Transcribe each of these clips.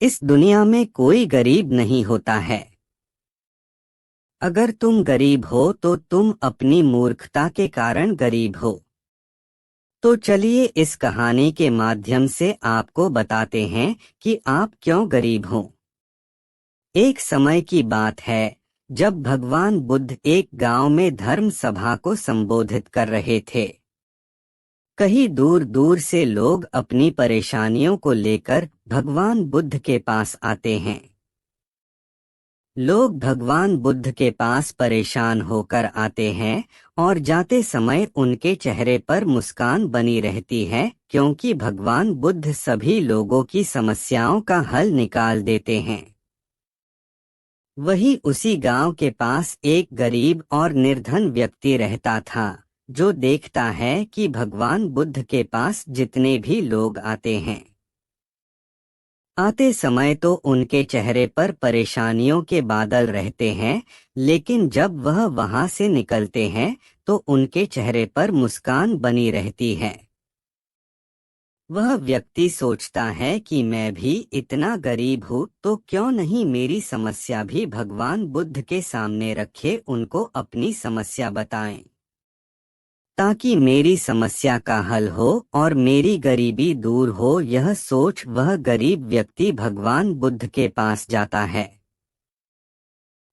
इस दुनिया में कोई गरीब नहीं होता है। अगर तुम गरीब हो तो तुम अपनी मूर्खता के कारण गरीब हो। तो चलिए इस कहानी के माध्यम से आपको बताते हैं कि आप क्यों गरीब हो। एक समय की बात है जब भगवान बुद्ध एक गांव में धर्म सभा को संबोधित कर रहे थे। कहीं दूर दूर से लोग अपनी परेशानियों को लेकर भगवान बुद्ध के पास आते हैं। लोग भगवान बुद्ध के पास परेशान होकर आते हैं और जाते समय उनके चेहरे पर मुस्कान बनी रहती है, क्योंकि भगवान बुद्ध सभी लोगों की समस्याओं का हल निकाल देते हैं। वही उसी गांव के पास एक गरीब और निर्धन व्यक्ति रहता था, जो देखता है कि भगवान बुद्ध के पास जितने भी लोग आते हैं, आते समय तो उनके चेहरे पर परेशानियों के बादल रहते हैं, लेकिन जब वह वहां से निकलते हैं तो उनके चेहरे पर मुस्कान बनी रहती है। वह व्यक्ति सोचता है कि मैं भी इतना गरीब हूँ तो क्यों नहीं मेरी समस्या भी भगवान बुद्ध के सामने रखे, उनको अपनी समस्या बताएं, ताकि मेरी समस्या का हल हो और मेरी गरीबी दूर हो। यह सोच वह गरीब व्यक्ति भगवान बुद्ध के पास जाता है।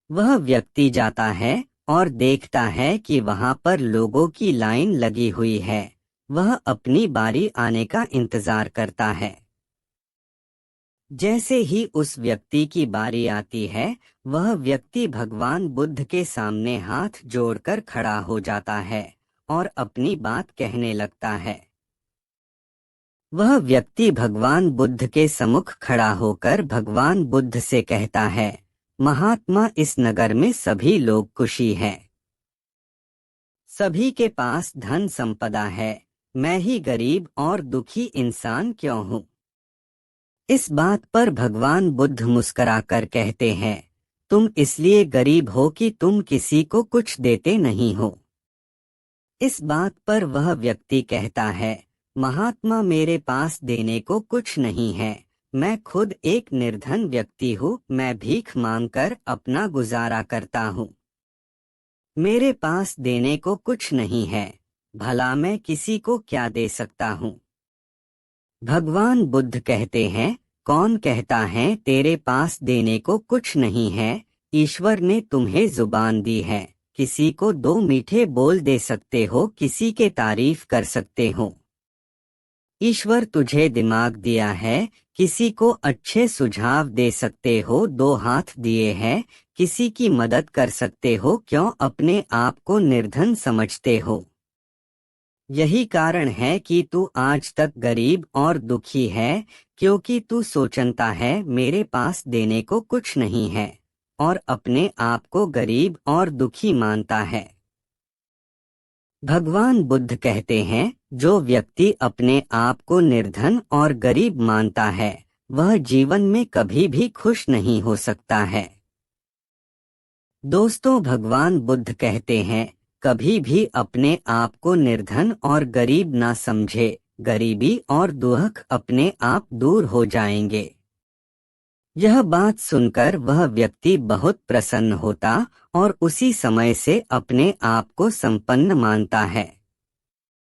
वह व्यक्ति जाता है और देखता है कि वहां पर लोगों की लाइन लगी हुई है। वह अपनी बारी आने का इंतजार करता है। जैसे ही उस व्यक्ति की बारी आती है, वह व्यक्ति भगवान बुद्ध के सामने हाथ जोड़कर खड़ा हो जाता है और अपनी बात कहने लगता है। वह व्यक्ति भगवान बुद्ध के सम्मुख खड़ा होकर भगवान बुद्ध से कहता है, महात्मा, इस नगर में सभी लोग खुशी हैं। सभी के पास धन संपदा है, मैं ही गरीब और दुखी इंसान क्यों हूँ। इस बात पर भगवान बुद्ध मुस्कुराकर कहते हैं, तुम इसलिए गरीब हो कि तुम किसी को कुछ देते नहीं हो। इस बात पर वह व्यक्ति कहता है, महात्मा, मेरे पास देने को कुछ नहीं है। मैं खुद एक निर्धन व्यक्ति हूँ, मैं भीख मांगकर अपना गुजारा करता हूँ। मेरे पास देने को कुछ नहीं है, भला मैं किसी को क्या दे सकता हूँ। भगवान बुद्ध कहते हैं, कौन कहता है तेरे पास देने को कुछ नहीं है। ईश्वर ने तुम्हें जुबान दी है, किसी को दो मीठे बोल दे सकते हो, किसी के तारीफ कर सकते हो। ईश्वर तुझे दिमाग दिया है, किसी को अच्छे सुझाव दे सकते हो। दो हाथ दिए हैं, किसी की मदद कर सकते हो। क्यों अपने आप को निर्धन समझते हो? यही कारण है कि तू आज तक गरीब और दुखी है, क्योंकि तू सोचता है मेरे पास देने को कुछ नहीं है और अपने आप को गरीब और दुखी मानता है। भगवान बुद्ध कहते हैं, जो व्यक्ति अपने आप को निर्धन और गरीब मानता है, वह जीवन में कभी भी खुश नहीं हो सकता है। दोस्तों, भगवान बुद्ध कहते हैं, कभी भी अपने आप को निर्धन और गरीब ना समझे, गरीबी और दुख अपने आप दूर हो जाएंगे। यह बात सुनकर वह व्यक्ति बहुत प्रसन्न होता और उसी समय से अपने आप को संपन्न मानता है।